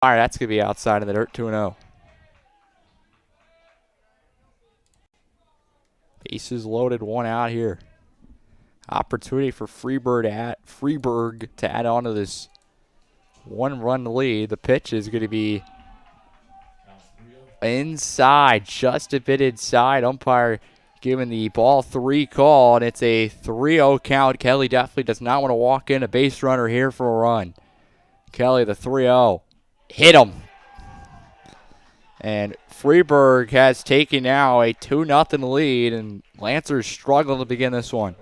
All right, that's going to be outside of the dirt, 2-0. Bases loaded, one out here. Opportunity for Freeburg to add on to this one-run lead. The pitch is going to be inside, just a bit inside. Umpire giving the ball 3 call, and it's a 3-0 count. Kelly definitely does not want to walk in a base runner here for a run. Kelly, the 3-0. Hit him. And Freeburg has taken now a 2-0 lead, and Lancers struggling to begin this one.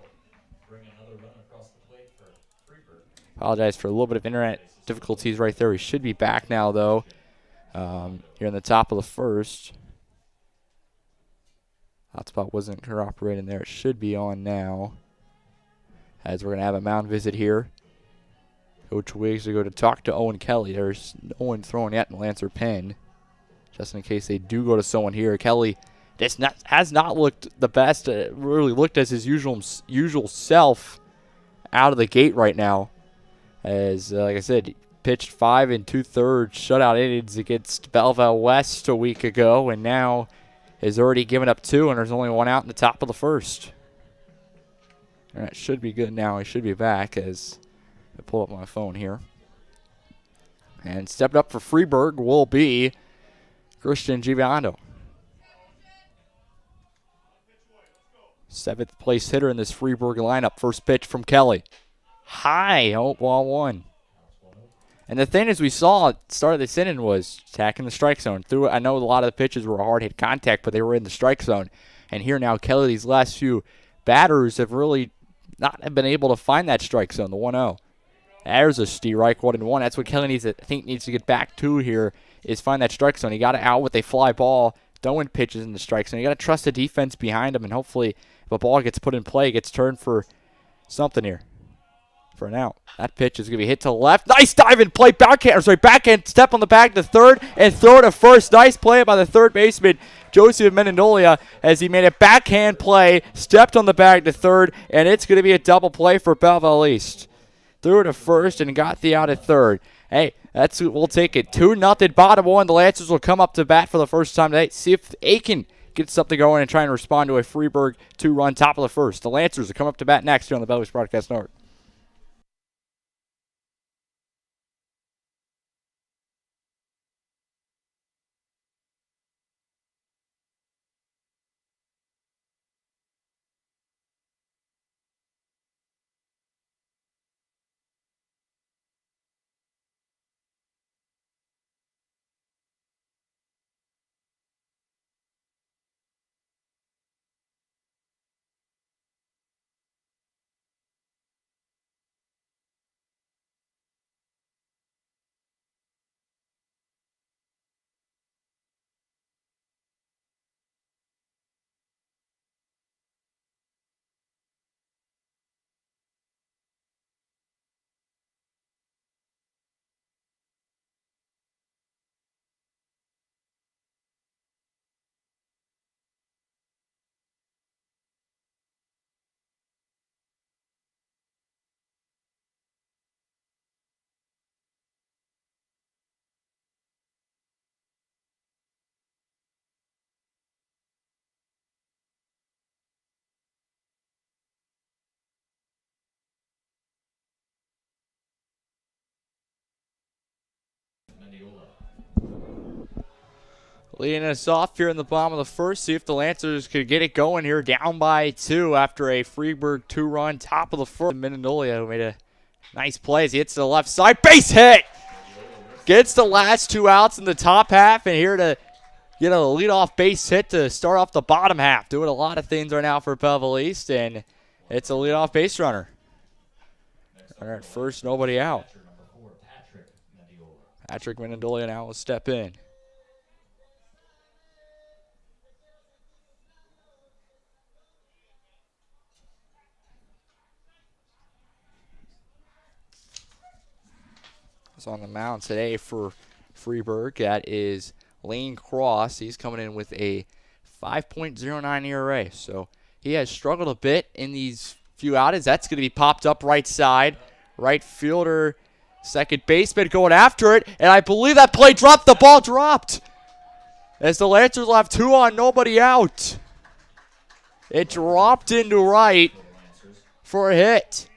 Apologize for a little bit of internet difficulties right there. We should be back now, though, here in the top of the first. Hotspot wasn't cooperating there. It should be on now, as we're going to have a mound visit here. Coach Wiggs to go to talk to Owen Kelly. There's no one throwing yet in Lancer pen, just in case they do go to someone here. Kelly has not looked the best. Really looked as his usual self out of the gate right now. As, like I said, he pitched 5 2/3 shutout innings against Belleville West a week ago, and now has already given up 2, and there's only 1 out in the top of the first. All right, should be good now. He should be back as I pull up my phone here. And stepped up for Freeburg will be Christian Giovanni. 7th place hitter in this Freeburg lineup. First pitch from Kelly. High, ball 1. And the thing is, we saw at the start of this inning was attacking the strike zone. I know a lot of the pitches were hard hit contact, but they were in the strike zone. And here now, Kelly, these last few batters have really not been able to find that strike zone, the 1-0. There's a strike, 1-1. That's what Kelly needs to get back to here, is find that strike zone. He got it out with a fly ball, throwing pitches in the strike zone. You got to trust the defense behind him, and hopefully if a ball gets put in play, it gets turned for something here. For an out. That pitch is going to be hit to the left. Nice dive and play. Backhand step on the back to third and throw to first. Nice play by the third baseman, Joseph Menendolia, as he made a backhand play, stepped on the bag to third, and it's going to be a double play for Belleville East. Threw to first and got the out at third. Hey, we'll take it. 2-0 bottom 1. The Lancers will come up to bat for the first time today. See if they can get something going and try and respond to a Freeburg 2-run top of the first. The Lancers will come up to bat next here on the Belleville Broadcast Network. Leading us off here in the bottom of the first. See if the Lancers could get it going here. Down by 2 after a Freeburg 2-run top of the first. Menendolia, who made a nice play as he hits to the left side. Base hit! Gets the last 2 outs in the top half, and here to get a leadoff base hit to start off the bottom half. Doing a lot of things right now for Belleville East, and it's a leadoff base runner. All right, first, nobody out. Patrick Menendolia now will step in. On the mound today for Freeburg, that is Lane Cross. He's coming in with a 5.09 ERA, so he has struggled a bit in these few outings. That's going to be popped up right side. Right fielder Second baseman going after it, and I believe that play dropped. The ball dropped. As the Lancers will have 2 on, nobody out. It dropped into right for a hit.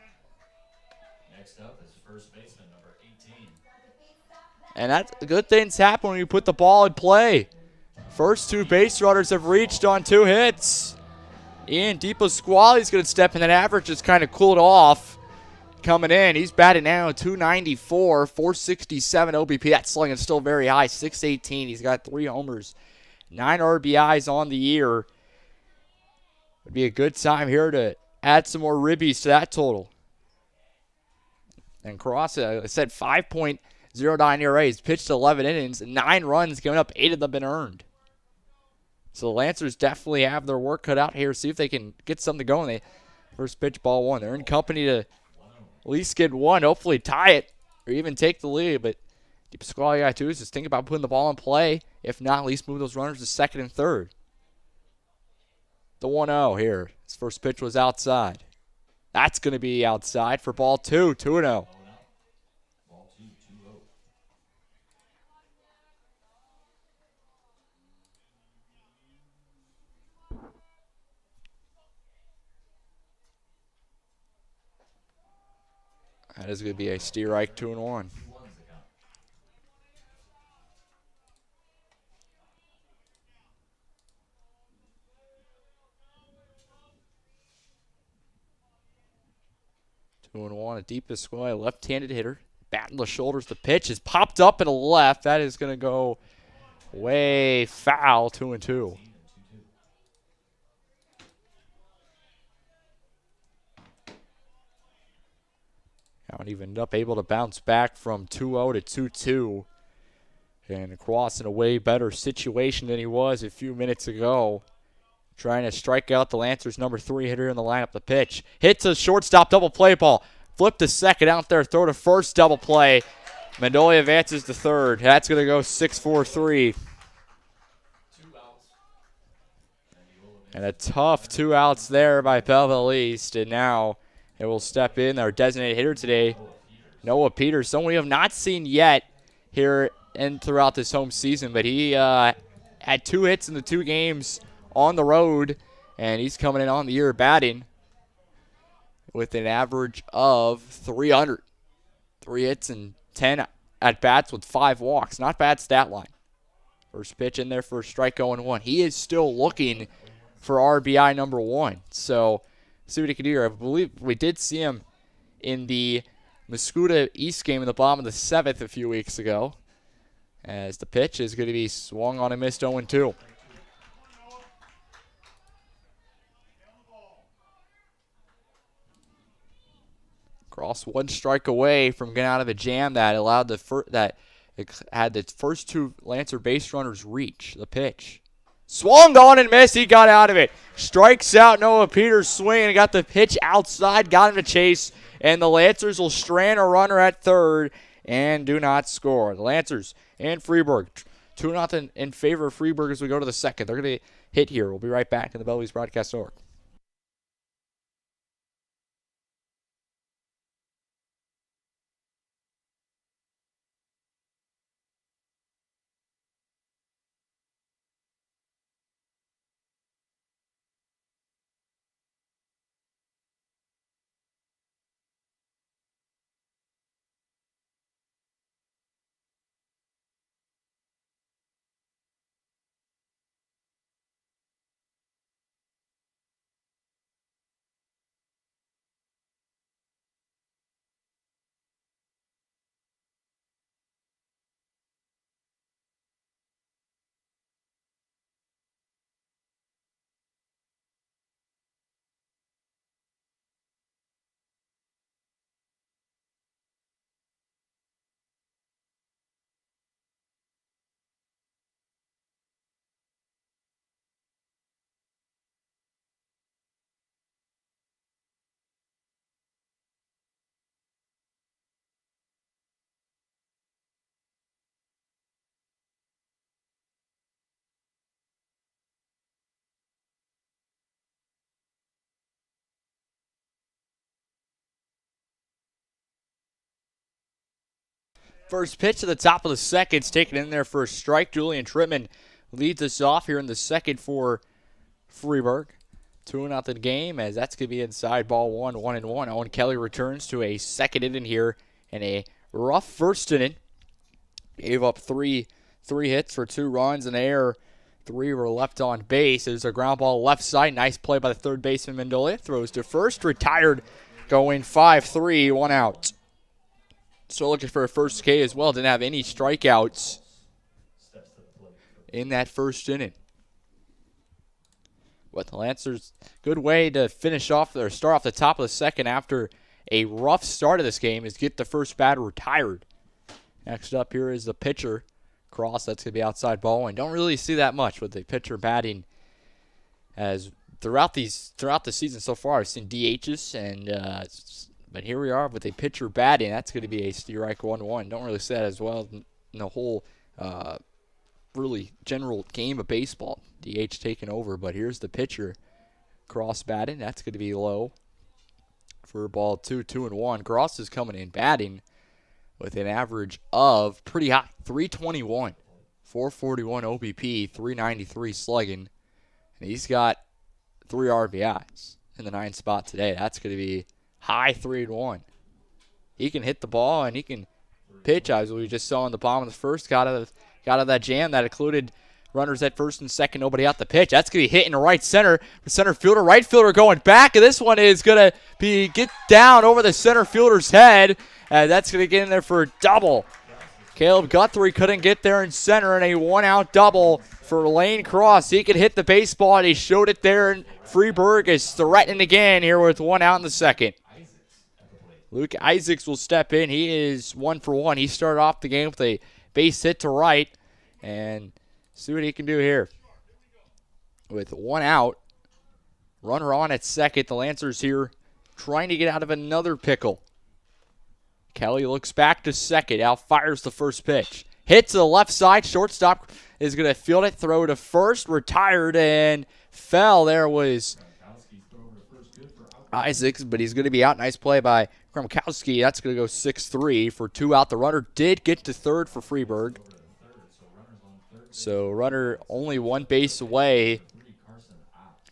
Next up is first baseman number 18. And that's good things happen when you put the ball in play. First 2 base runners have reached on 2 hits. Ian DePasquale's going to step in. That average has kind of cooled off coming in. He's batting now 294, 467 OBP. That slugging is still very high, 618. He's got 3 homers, 9 RBIs on the year. Would be a good time here to add some more ribbies to that total. And Cross, I said 5.09 ERA. He's pitched 11 innings, 9 runs given up, 8 of them been earned. So the Lancers definitely have their work cut out here. See if they can get something going. They first pitch, ball 1. They're in company to at least get 1, hopefully tie it or even take the lead. But DePasquale got to just think about putting the ball in play. If not, at least move those runners to second and third. The 1-0 here. His first pitch was outside. That's going to be outside for ball 2, 2-0. Ball 2, 2-0. That is going to be a Steerike 2-1. 2-1's the count. Two and one, a deepest squad, left-handed hitter. Batting the shoulders, the pitch is popped up and a left. That is going to go way foul, 2-2. Count evened up, able to bounce back from 2-0 to 2-2. And Cross in a way better situation than he was a few minutes ago. Trying to strike out the Lancers' number 3 hitter in the lineup. The pitch hits a shortstop, double play ball. Flip to second out there, throw to first, double play. Mendolia advances to third. That's going to go 6-4-3. 2 outs. And a tough 2 outs there by Belleville East. And now it will step in our designated hitter today, Noah Peters. Someone we have not seen yet here and throughout this home season. But he had 2 hits in the 2 games on the road, and he's coming in on the year batting with an average of 300. 3 hits and 10 at-bats with 5 walks. Not bad stat line. First pitch in there for a strike 0-1. He is still looking for RBI number 1. So, see what he can do here. I believe we did see him in the Muscuda East game in the bottom of the 7th a few weeks ago. As the pitch is going to be swung on and missed 0-2. Cross 1 strike away from getting out of a jam that allowed had the first 2 Lancer base runners reach the pitch. Swung on and missed. He got out of it. Strikes out Noah Peters swinging and got the pitch outside. Got him to chase. And the Lancers will strand a runner at third and do not score. The Lancers and Freeburg 2-0 in favor of Freeburg as we go to the second. They're going to hit here. We'll be right back in the Belleville Broadcast Network. First pitch to the top of the second. It's taken in there for a strike. Julian Trittman leads us off here in the second for Freeburg. 2-0 game as that's going to be inside ball 1-1. Owen Kelly returns to a second inning here in a rough first inning. Gave up three hits for 2 runs and error. 3 were left on base. There's a ground ball left side. Nice play by the third baseman Mendolia. Throws to first. Retired. Going 5-3. 1 out. So looking for a first K as well. Didn't have any strikeouts in that first inning. But the Lancers, good way to finish off or start off the top of the second after a rough start of this game is get the first batter retired. Next up here is the pitcher. Cross, that's going to be outside ball. And don't really see that much with the pitcher batting as throughout the season so far. I've seen DHs, but here we are with a pitcher batting. That's going to be a strike 1-1. Don't really see that as well in the whole really general game of baseball. DH taking over, but here's the pitcher. Cross batting. That's going to be low for ball 2-1. Cross is coming in batting with an average of pretty high, 321, 441 OBP, 393 slugging. And he's got 3 RBIs in the 9th spot today. That's going to be high 3-1. He can hit the ball and he can pitch, as we just saw in the bottom of the first. Got out of that jam that included runners at first and second, nobody out the pitch. That's going to be hit in right center. The center fielder, right fielder going back. And this one is going to get down over the center fielder's head. That's going to get in there for a double. Caleb Guthrie couldn't get there in center, and a 1-out double for Lane Cross. He could hit the baseball, and he showed it there. And Freeburg is threatening again here with 1 out in the second. Luke Isaacs will step in. He is 1 for 1. He started off the game with a base hit to right, and see what he can do here. With 1 out, runner on at second. The Lancers here trying to get out of another pickle. Kelly looks back to second. Now fires the first pitch. Hit to the left side. Shortstop is going to field it. Throw to first. Retired and fell. There was Isaacs, but he's going to be out. Nice play by Kromkowski. That's going to go 6-3 for 2 out. The runner did get to third for Freeburg. So runner only 1 base away.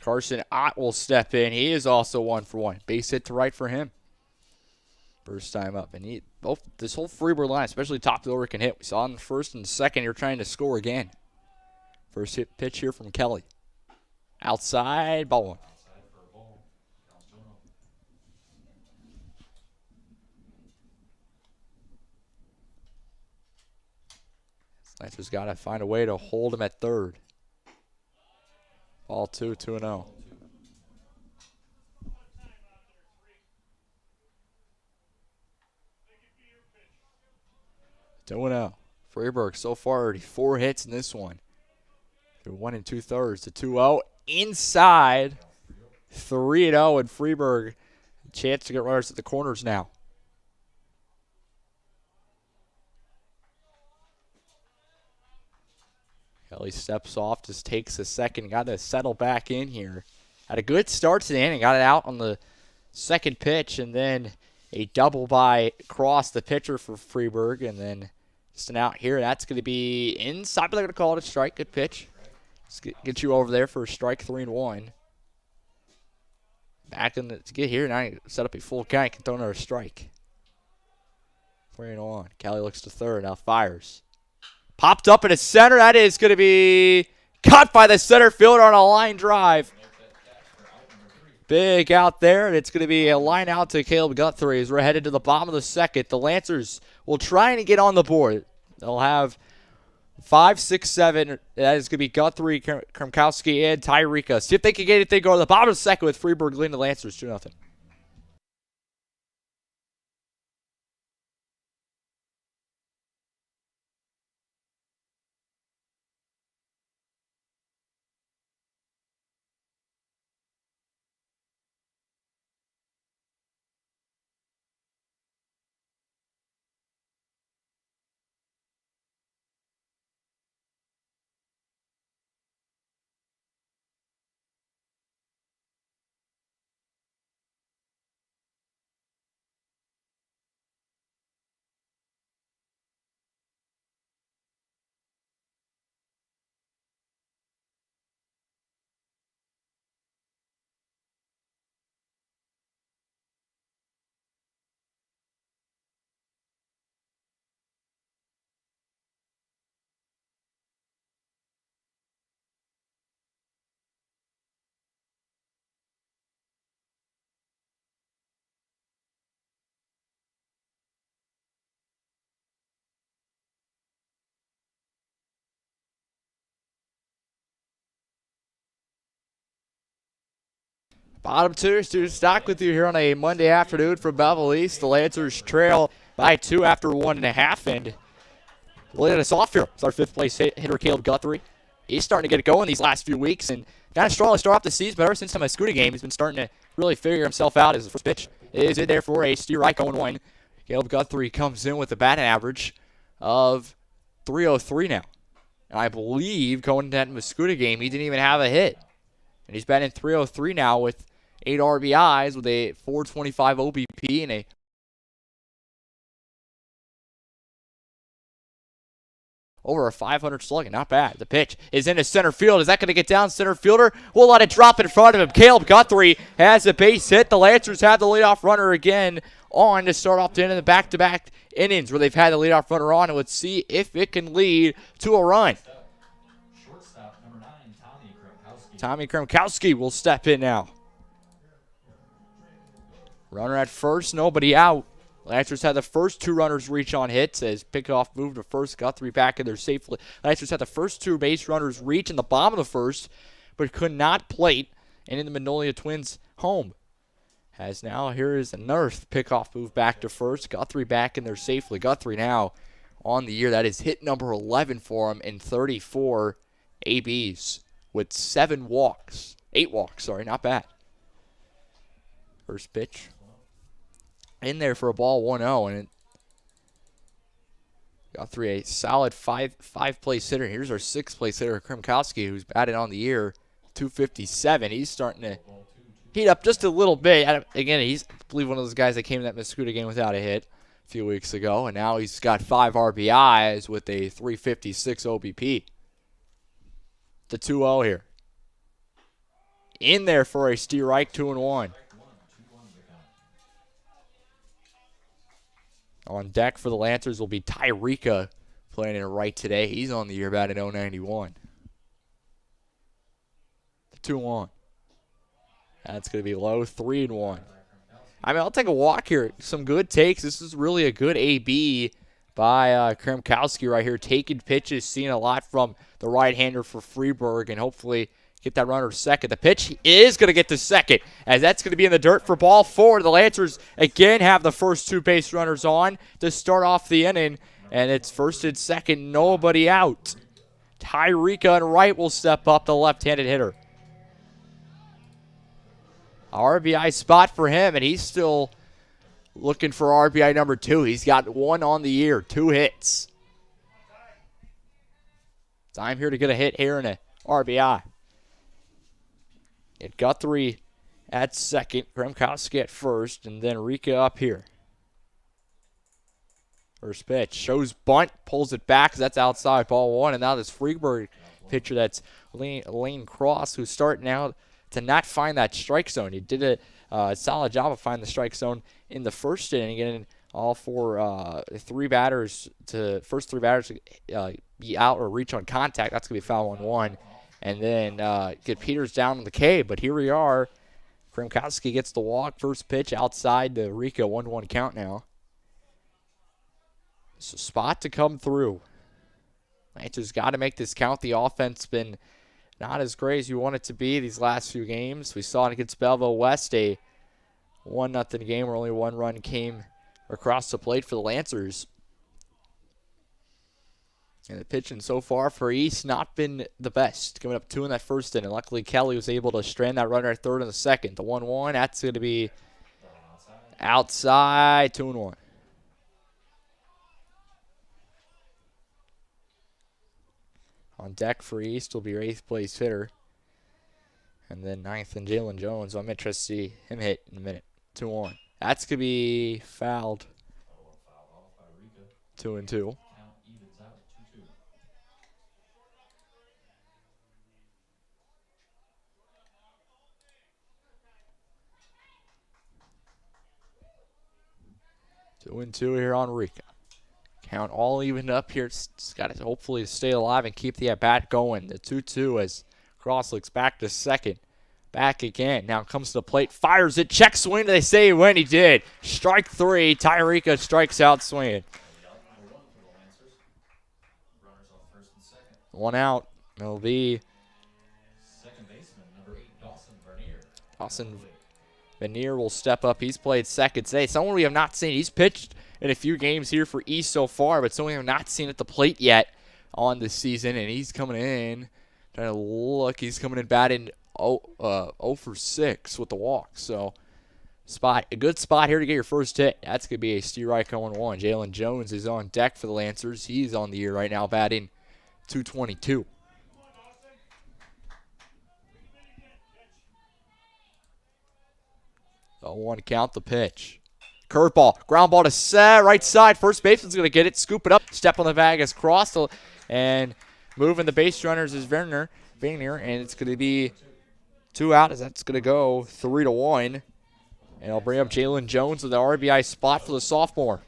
Carson Ott will step in. He is also 1 for 1. Base hit to right for him. First time up. And this whole Freeburg line, especially top fielder, can hit. We saw in the first and second, you're trying to score again. First hit pitch here from Kelly. Outside, ball 1. Lancers got to find a way to hold him at third. Ball 2, 2-0. 2-0. Freeburg so far already 4 hits in this one. They're 1 2/3 to 2-0. Inside 3-0, and Freeburg a chance to get runners at the corners now. Kelly steps off, just takes a second, got to settle back in here. Had a good start to the inning, got it out on the second pitch, and then a double by Cross, the pitcher for Freeburg, and then just an out here. That's going to be inside, but they're going to call it a strike. Good pitch. Let's get you over there for a strike 3-1. Back in to get here, now you set up a full count, can throw another strike. 3-1. Kelly looks to third, now fires. Popped up in the center. That is going to be caught by the center fielder on a line drive. Big out there, and it's going to be a line out to Caleb Guthrie as we're headed to the bottom of the second. The Lancers will try and get on the board. They'll have 5, 6, 7. That is going to be Guthrie, Kromkowski, and Tyreka. See if they can get it. They go to the bottom of the second with Freeburg leading the Lancers 2-0. Bottom two, Stu Stock with you here on a Monday afternoon from Belleville East. The Lancers trail by 2 after 1.5, and leading us off here is our fifth place hitter, Caleb Guthrie. He's starting to get it going these last few weeks, and kind of strong to start off the season, but ever since the Mascouda game, he's been starting to really figure himself out as the first pitch is in there for a steer right going one. Caleb Guthrie comes in with a batting average of .303 now. And I believe going into that Mascouda game, he didn't even have a hit. And he's batting .303 now with 8 RBIs with a .425 OBP and a over a 500 slugging. Not bad. The pitch is into center field. Is that going to get down? Center fielder will let it drop in front of him. Caleb Guthrie has a base hit. The Lancers have the leadoff runner again on to start off the end of the back-to-back innings where they've had the leadoff runner on, and let's see if it can lead to a run. Shortstop number 9, Tommy Kremkowski. Tommy Kremkowski will step in now. Runner at first, nobody out. Lancers had the first 2 runners reach on hits as pickoff moved to first. Guthrie back in there safely. Lancers had the first 2 base runners reach in the bottom of the first, but could not plate. And in the Magnolia Twins home. As now here is another pickoff move back to first. Guthrie back in there safely. Guthrie now on the year. That is hit number 11 for him in 34 ABs with 8 walks, sorry, not bad. First pitch in there for a ball 1-0, and Guthrie a solid five-place hitter. Here's our 6th-place hitter, Kremkowski, who's batted on the year, .257. He's starting to heat up just a little bit. Again, he's, I believe, one of those guys that came in that Mascouda game without a hit a few weeks ago, and now he's got 5 RBIs with a .356 OBP. The 2-0 here. In there for a steer right, 2-1. On deck for the Lancers will be Tyreka playing in right today. He's on the year batting .091. The 2-1. That's going to be low, 3-1. I mean, I'll take a walk here. Some good takes. This is really a good AB by Kremkowski right here. Taking pitches, seeing a lot from the right-hander for Freeburg, and hopefully get that runner to second. The pitch is going to get to second, as that's going to be in the dirt for ball 4. The Lancers again have the first 2 base runners on to start off the inning, and it's first and second, nobody out. Tyreka and right will step up, the left-handed hitter. RBI spot for him, and he's still looking for RBI number 2. He's got 1 on the year, 2 hits. Time here to get a hit here and a RBI. Get Guthrie at second, Kremkowski at first, and then Rika up here. First pitch, shows bunt, pulls it back, that's outside, ball 1, and now this Freeburg pitcher that's Lane Cross, who's starting out to not find that strike zone. He did a solid job of finding the strike zone in the first inning, getting all first 3 batters to be out or reach on contact. That's going to be foul 1-1. And then get Peters down on the K. But here we are. Kremkowski gets the walk. First pitch outside the Rika. 1-1 count now. It's a spot to come through. Lancers got to make this count. The offense been not as great as you want it to be these last few games. We saw it against Belleville West, a 1-0 game where only 1 run came across the plate for the Lancers. And the pitching so far for East not been the best. Coming up 2 in that first inning. Luckily, Kelly was able to strand that runner at third in the second. The 1-1, that's going to be outside, 2-1. On deck for East will be your 8th place hitter. And then 9th and Jalen Jones. I'm interested to see him hit in a minute. 2-1. That's going to be fouled. 2-2. 2-2 here on Rika. Count all evened up here. It's got to hopefully stay alive and keep the at-bat going. The 2-2 as Cross looks back to second. Back again. Now comes to the plate. Fires it. Check swing. They say when he did. Strike 3. Tyreka strikes out swinging. 1 out. It'll be second baseman number 8, Dawson Bernier. Austin Veneer will step up. He's played second today. Someone we have not seen. He's pitched in a few games here for East so far, but someone we have not seen at the plate yet on this season. And he's coming in. Trying to look. He's coming in batting 0 for 6 with the walk. So a good spot here to get your first hit. That's going to be a strike on 1. Jalen Jones is on deck for the Lancers. He's on the year right now, batting .222. 0-1 count, the pitch. Curveball, ground ball to set, right side. First baseman's going to get it, scoop it up. Step on the bag is crossed, and moving the base runners is Werner, and it's going to be 2 out as that's going to go 3-1. And I'll bring up Jalen Jones with the RBI spot for the sophomore.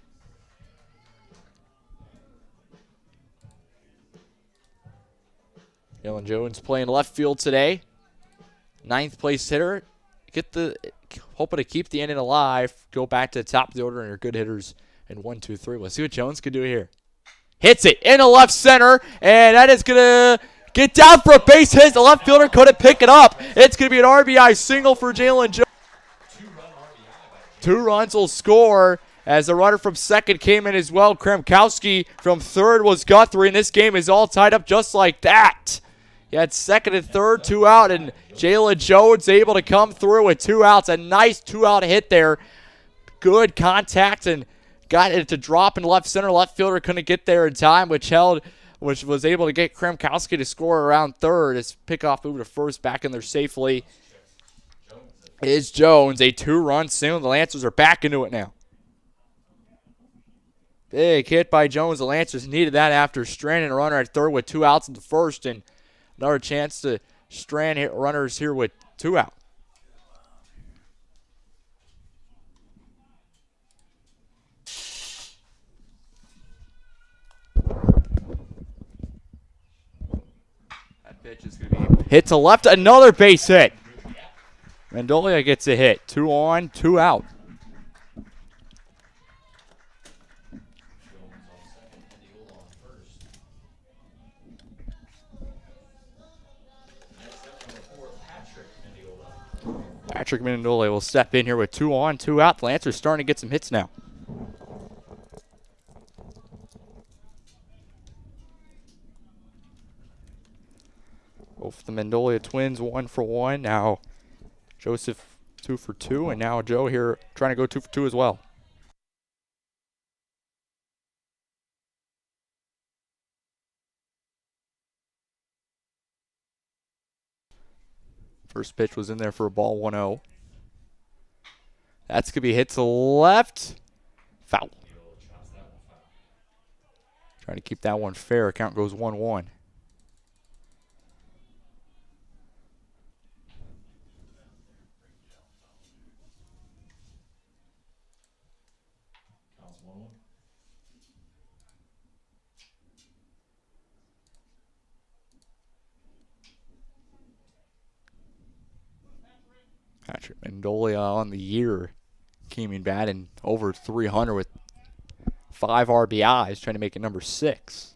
Jalen Jones playing left field today. 9th place hitter. Hoping to keep the inning alive. Go back to the top of the order and your good hitters in 1, 2, 3. Let's see what Jones can do here. Hits it in the left center, and that is going to get down for a base hit. The left fielder couldn't pick it up. It's going to be an RBI single for Jalen Jones. 2 runs will score as the runner from second came in as well. Kremkowski from third was Guthrie, and this game is all tied up just like that. You had second and third, 2 out, and Jalen Jones able to come through with 2 outs. A nice 2-out hit there. Good contact and got it to drop in left center. Left fielder couldn't get there in time, which was able to get Kremkowski to score around third. His pickoff move to first, back in there safely is Jones. A 2-run single. The Lancers are back into it now. Big hit by Jones. The Lancers needed that after stranding a runner at third with 2 outs in the first, and another chance to strand hit runners here with 2 out. That pitch is going to be hit to left. Another base hit. Mendolia gets a hit. 2 on, 2 out. Patrick Mendolia will step in here with 2 on, 2 out. The Lancers starting to get some hits now. Both the Mendolia twins 1 for 1. Now Joseph 2 for 2, and now Joe here trying to go 2 for 2 as well. First pitch was in there for a ball, 1-0. That's going to be hit to left. Foul. Trying to keep that one fair. Count goes 1-1. Patrick Mendolia on the year came in batting over 300 with 5 RBIs, trying to make it number 6.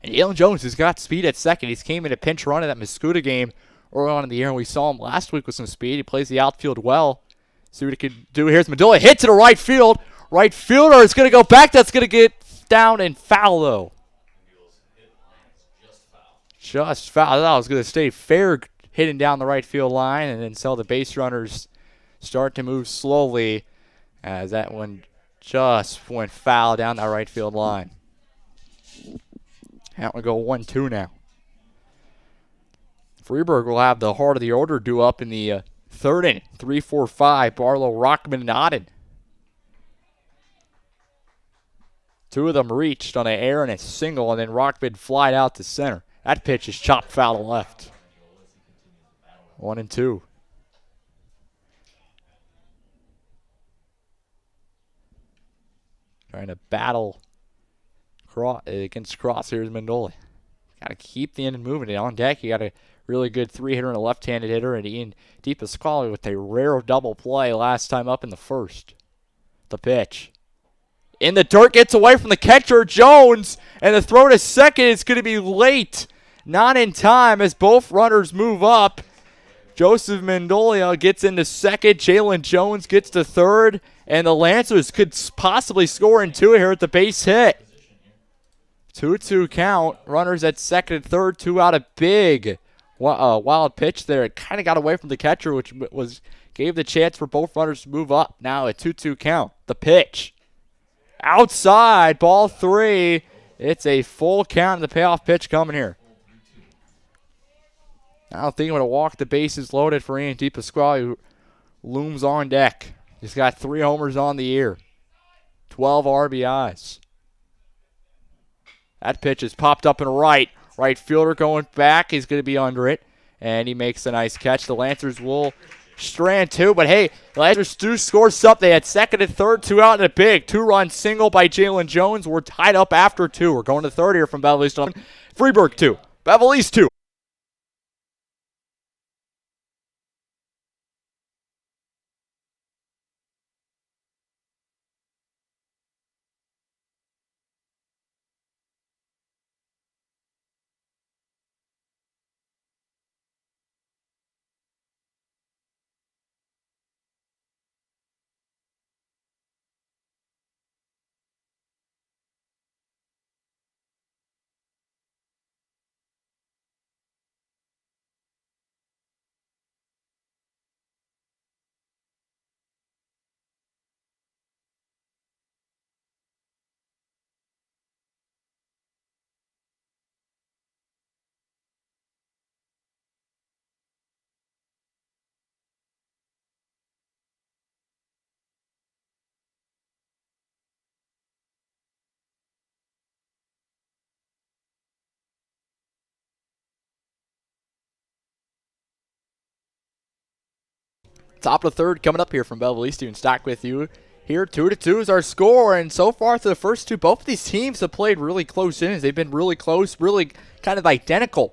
And Jalen Jones has got speed at second. He's came in a pinch run in that Mascuda game early on in the year, and we saw him last week with some speed. He plays the outfield well. See what he can do. Here's Mendolia. Hit to the right field. Right fielder is going to go back. That's going to get down and foul, though. Just foul. I thought it was going to stay fair, hitting down the right field line, and then so the base runners start to move slowly as that one just went foul down that right field line. That will go 1-2 now. Freeburg will have the heart of the order due up in the third inning. 3-4-5, Barlow, Rockman, and Odden. 2 of them reached on an air and a single, and then Rockman flied out to center. That pitch is chopped foul to left. 1-2. Trying to battle against Cross. Here's Mendolia. Got to keep the inning moving. On deck, you got a really good 3-hitter and a left-handed hitter, and Ian DePasquale with a rare double play last time up in the first. The pitch. In the dirt, gets away from the catcher, Jones, and the throw to second is going to be late. Not in time as both runners move up. Joseph Mendolia gets into second. Jalen Jones gets to third. And the Lancers could possibly score in two here at the base hit. 2-2 count. Runners at second and third. Two out. A big wild pitch there. It kind of got away from the catcher, which gave the chance for both runners to move up. Now a 2-2 count. The pitch. Outside. Ball three. It's a full count. The payoff pitch coming here. Now thinking about a walk. The bases loaded for Ian DePasquale, who looms on deck. He's got 3 homers on the year. 12 RBIs. That pitch is popped up and right. Right fielder going back. He's going to be under it. And he makes a nice catch. The Lancers will strand two. But, hey, the Lancers do score something. They had second and third. 2 out and a big. 2-run single by Jalen Jones. We're tied up after 2. We're going to third here from Belleville East. Freeburg 2. Belleville East 2. Top of the third coming up here from Belleville East. And stock with you here. 2-2 is our score. And so far through the first two, both of these teams have played really close innings. They've been really close, really kind of identical.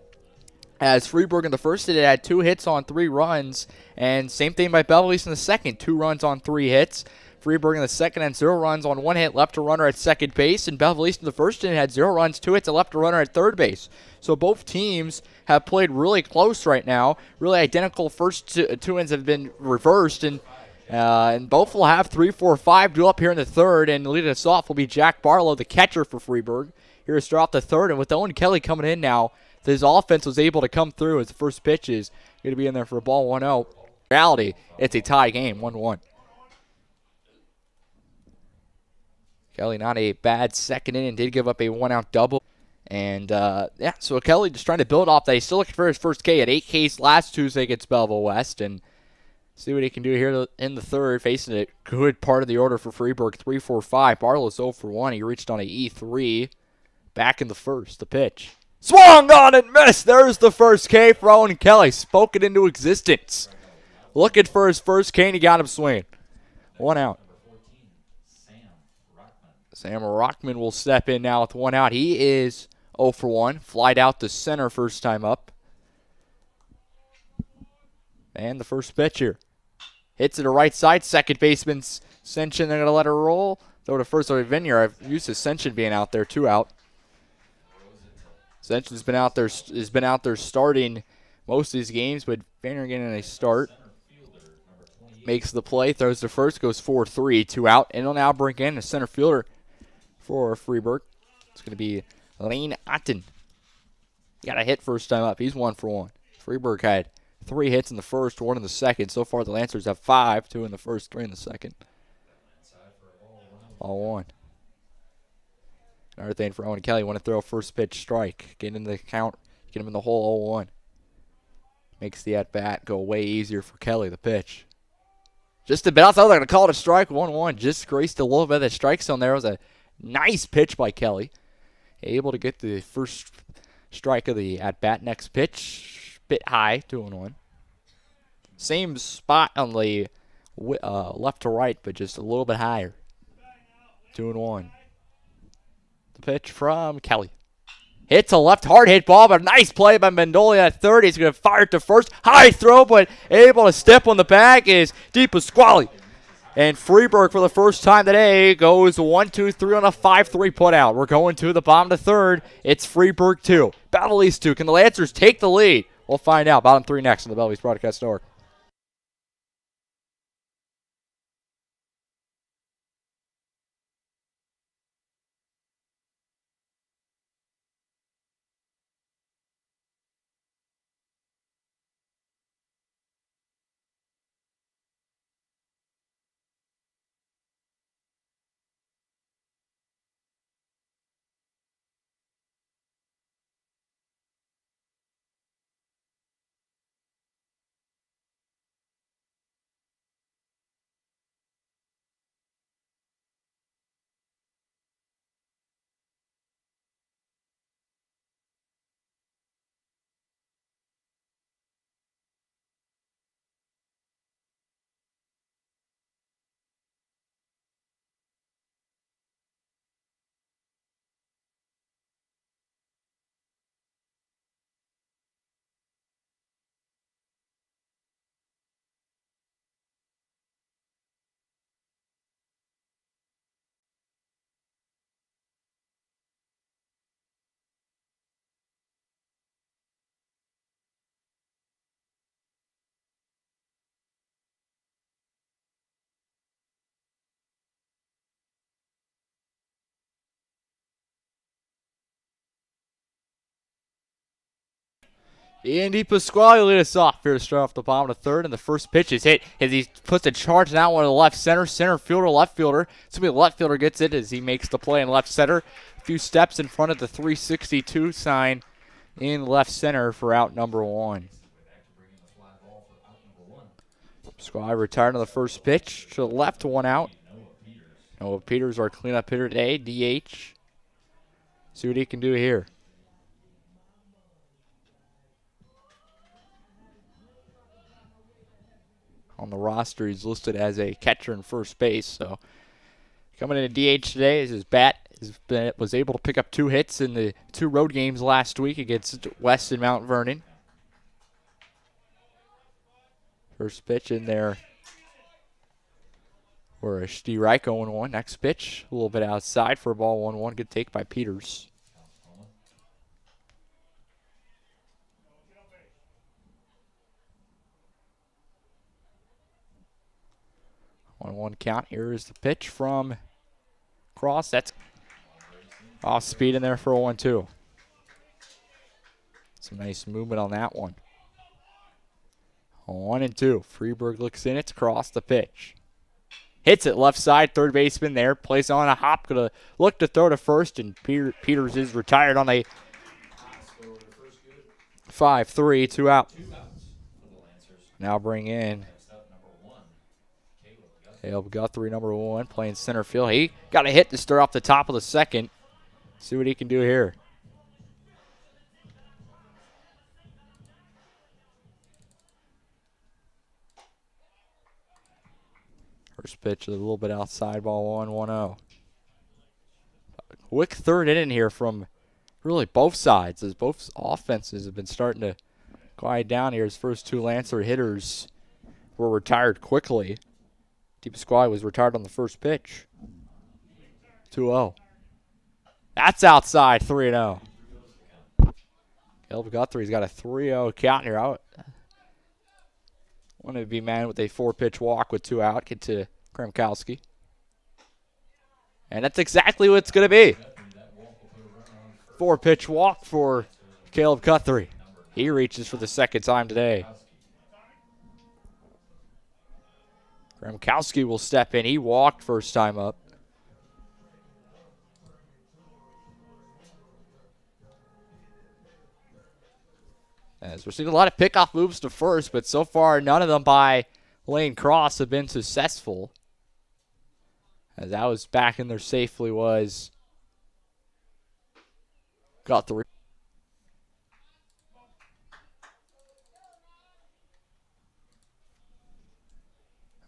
As Freeburg in the first, it had 2 hits on 3 runs. And same thing by Belleville East in the second. 2 runs on 3 hits. Freeburg in the second and 0 runs on 1 hit, left a runner at second base. And Belleville East in the first inning had 0 runs, 2 hits, and left a runner at third base. So both teams have played really close right now. Really identical. First two innings have been reversed. And both will have 3, 4, 5 due up here in the third. And leading us off will be Jack Barlow, the catcher for Freeburg. Here to start off the third. And with Owen Kelly coming in now, his offense was able to come through as the first pitch is going to be in there for a ball 1-0. In reality, it's a tie game, 1-1. Kelly not a bad second inning, did give up a 1-out double. And, so Kelly just trying to build off that. He's still looking for his first K. At 8 Ks last Tuesday against Belleville West. And see what he can do here in the third, facing a good part of the order for Freeburg. 3-4-5. Barlow's 0 for 1. He reached on a E3. Back in the first, the pitch. Swung on and missed. There's the first K for Owen Kelly. Spoke it into existence. Looking for his first K, and he got him swinging. 1 out. Sam Rockman will step in now with 1 out. He is 0 for 1. Flied out to center first time up. And the first pitch here. Hits to the right side. Second baseman Senshin. They're going to let her roll. Throw to first. Vineyard. I've used to Senshin being out there. 2 out. Senshin's been out there starting most of these games, but Vineyard getting a start. Makes the play. Throws to first. Goes 4-3. 2 out. And he'll now bring in a center fielder for Freeburg. It's going to be Lane Otten. He got a hit first time up. He's 1 for 1. Freeburg had 3 hits in the first, 1 in the second. So far, the Lancers have 5, 2 in the first, 3 in the second. All 1. Another thing for Owen Kelly, want to throw a first pitch strike. Get in the count, get him in the hole 0-1. Makes the at-bat go way easier for Kelly, the pitch. Just a bit outside, they're going to call it a strike, 1-1. Just graced a little bit of the strike zone there. It was a nice pitch by Kelly. Able to get the first strike of the at-bat. Next pitch, bit high, 2-1. Same spot on the left to right, but just a little bit higher. 2-1. The pitch from Kelly. Hits a left hard hit ball, but a nice play by Mendolia at third. He's going to fire it to first. High throw, but able to step on the bag is DePasquale. And Freeburg for the first time today goes 1-2-3 on a 5-3 putout. We're going to the bottom of the third. It's Freeburg 2. Belleville East 2. Can the Lancers take the lead? We'll find out. Bottom three next on the Bellevue's Broadcast Network. Andy Pasquale lead us off here to start off the bottom of the third, and the first pitch is hit as he puts a charge now on the left center. Center fielder, left fielder. Somebody left fielder gets it as he makes the play in left center. A few steps in front of the 362 sign in left center for out number one. Pasquale retired on the first pitch to the left, one out. Noah Peters, our cleanup hitter today, DH. See what he can do here. On the roster, he's listed as a catcher in first base. So coming in DH today is his bat was able to pick up 2 hits in the 2 road games last week against West and Mount Vernon. First pitch in there for a strike 0-1. Next pitch, a little bit outside for a ball 1-1. Good take by Peters. 1-1 count. Here is the pitch from Cross. That's off speed in there for a 1-2. Some nice movement on that one. 1-2. Freeburg looks in. It's Cross the pitch. Hits it left side. Third baseman there. Plays on a hop. Gonna look to throw to first, and Peters is retired on a 5-3. 2 out. Now bring in Caleb Guthrie, number 1, playing center field. He got a hit to start off the top of the second. See what he can do here. First pitch a little bit outside, ball 1-0. Quick third inning here from really both sides, as both offenses have been starting to quiet down here. His first 2 Lancer hitters were retired quickly. DePasquale was retired on the first pitch. 2-0. That's outside, 3-0. Caleb Guthrie's got a 3-0 count here. I want to be man with a 4-pitch walk with 2 out. Get to Kramkowski. And that's exactly what it's going to be. 4-pitch walk for Caleb Guthrie. He reaches for the second time today. Kramkowski will step in. He walked first time up. As we're seeing a lot of pickoff moves to first, but so far none of them by Lane Cross have been successful. As that was back in there safely was Guthrie.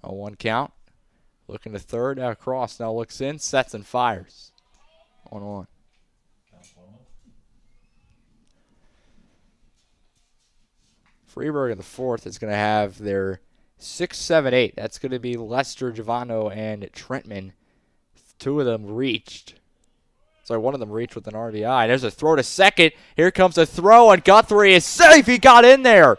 A 1 count. Looking to third. Cross now looks in, sets and fires. 1-1. Freeburg in the fourth is going to have their 6, 7, 8. That's going to be Lester, Giovanno, and Trentman. 2 of them reached. Sorry, one of them reached with an RBI. There's a throw to second. Here comes a throw, and Guthrie is safe. He got in there.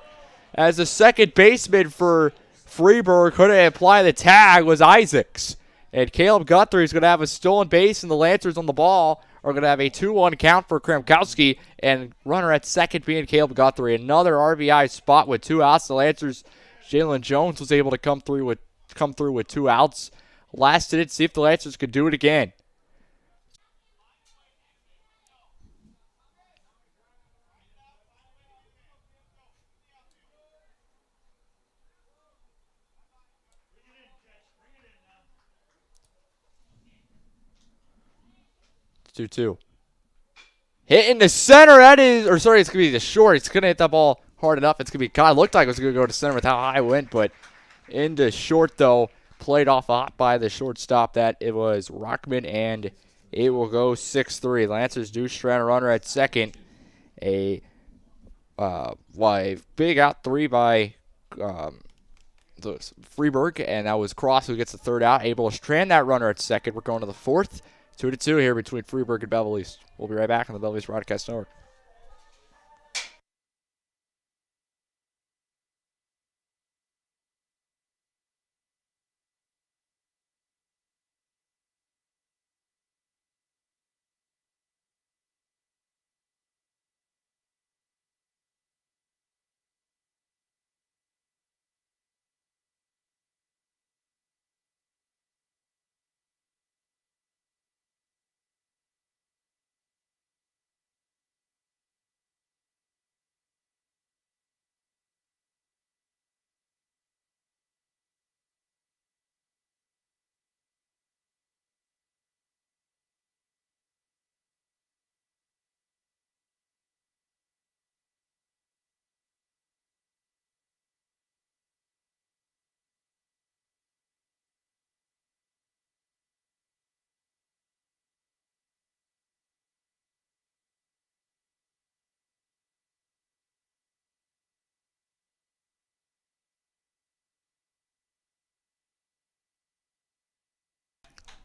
As the second baseman for Freeburg couldn't apply the tag was Isaacs. And Caleb Guthrie is going to have a stolen base, and the Lancers on the ball are going to have a 2-1 count for Kramkowski, and runner at second being Caleb Guthrie. Another RBI spot with 2 outs. The Lancers, Jalen Jones was able to come through with 2 outs. Last inning, see if the Lancers could do it again. It's 2-2. Hit in the center. That is, or sorry, it's going to be the short. It's going to hit that ball hard enough. It's going to be caught. It looked like it was going to go to center with how high it went, but into short, though. Played off hot by the shortstop. That it was Rockman, and it will go 6-3. Lancers do strand a runner at second. A big out 3 by Freeburg, and that was Cross who gets the third out. Able to strand that runner at second. We're going to the fourth. 2-2 here between Freeburg and Belleville East. We'll be right back on the Belleville East Broadcast Network.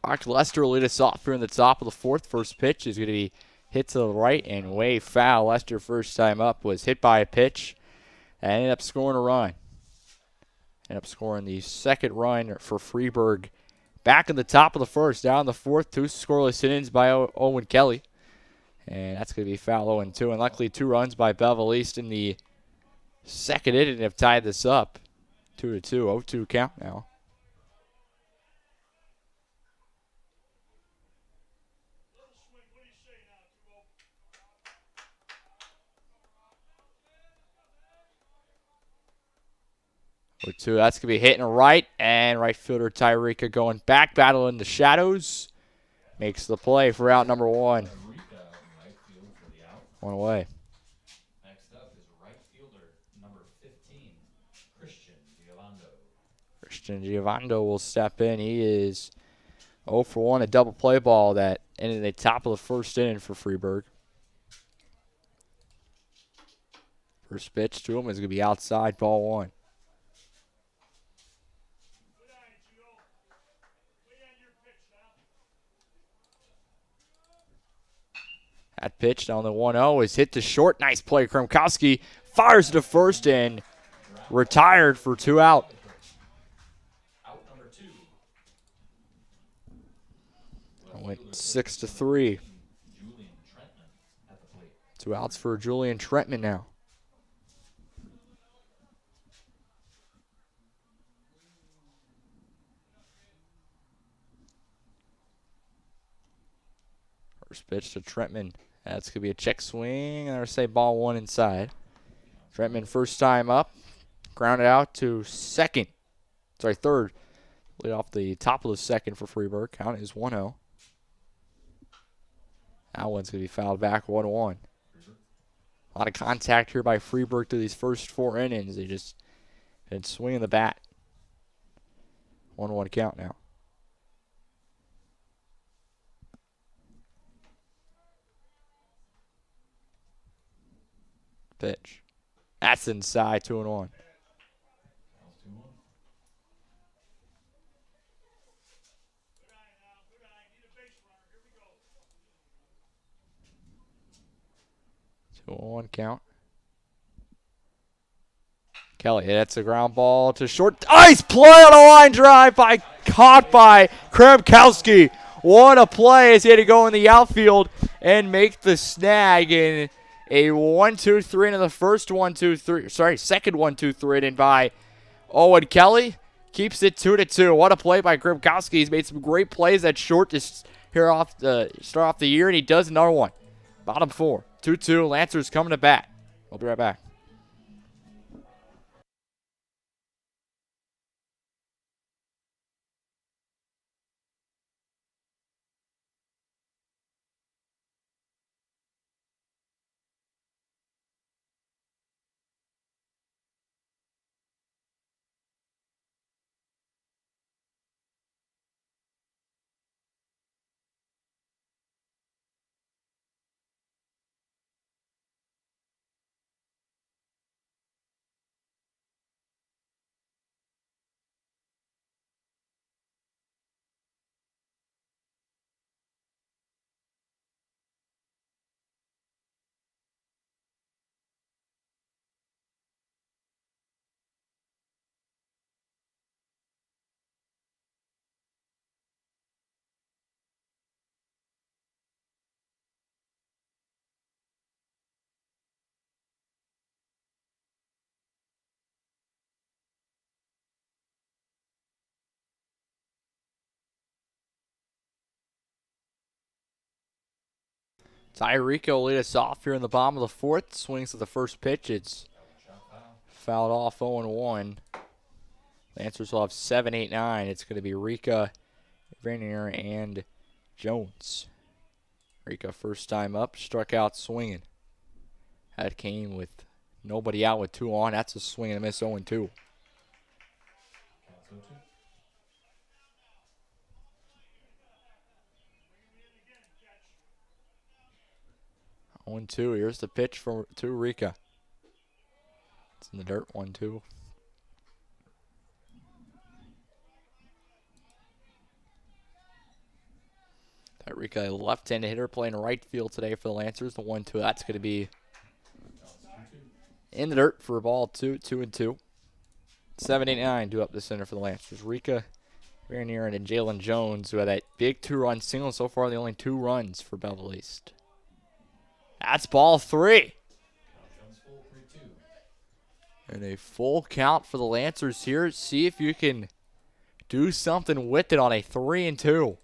Mark Lester will lead us off here in the top of the fourth. First pitch is going to be hit to the right and way foul. Lester, first time up, was hit by a pitch and ended up scoring a run. Ended up scoring the second run for Freeburg. Back in the top of the first, down the fourth, 2 scoreless innings by Owen Kelly. And that's going to be foul 0-2. And luckily 2 runs by Belleville East in the second inning have tied this up. 2-2, 0-2 count now. Two. That's going to be hitting right, and right fielder Tyreka going back, battling the shadows. Makes the play for out number 1. One away. Next up is right fielder number 15, Christian Giovando. Christian Giovando will step in. He is 0 for 1, a double play ball that ended the top of the first inning for Freeburg. First pitch to him is going to be outside, ball 1. That pitch down the 1-0 is hit to short. Nice play. Kramkowski fires to first and retired for 2 out. Out number 2. Went 6-3. Julian Trentman at the plate. 2 outs for Julian Trentman now. First pitch to Trentman. That's going to be a check swing. And I say ball 1 inside. Trentman first time up. Grounded out to third. Lead off the top of the second for Freeburg. Count is 1-0. That one's going to be fouled back 1-1. A lot of contact here by Freeburg through these first 4 innings. They just been swinging the bat. 1-1 count now. Pitch. That's inside, 2-1. 2-1 count. Kelly, that's a ground ball to short. Nice play on a line drive caught by Kramkowski. What a play as he had to go in the outfield and make the snag in a 1-2-3 into the first 1-2-3. Sorry, second 1-2-3 in by Owen Kelly. Keeps it 2-2. What a play by Kramkowski. He's made some great plays at short to start off the year, and he does another one. Bottom 4, 2-2. Lancers coming to bat. We'll be right back. Tyreek will lead us off here in the bottom of the 4th. Swings to the first pitch. It's fouled off 0-1. Lancers will have 7, 8, 9. It's going to be Rika, Vernier, and Jones. Rika first time up, struck out swinging. That came with nobody out with 2 on. That's a swing and a miss 0-2. 1-2. Here's the pitch to Rika. It's in the dirt. 1-2. Rika, a left-handed hitter, playing right field today for the Lancers. The 1-2. That's going to be in the dirt for a ball 2-2. 7, 8, 9 due up the center for the Lancers. Rika, Vernier, and Jalen Jones, who had that big 2-run single. So far, the only 2 runs for Belleville East. That's ball 3. And a full count for the Lancers here. See if you can do something with it on a 3-2.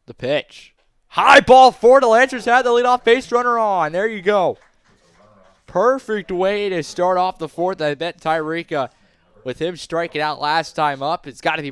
The pitch. High ball 4. The Lancers had the leadoff base runner on. There you go. Perfect way to start off the 4th. I bet Tyreek, with him striking out last time up, it's got to be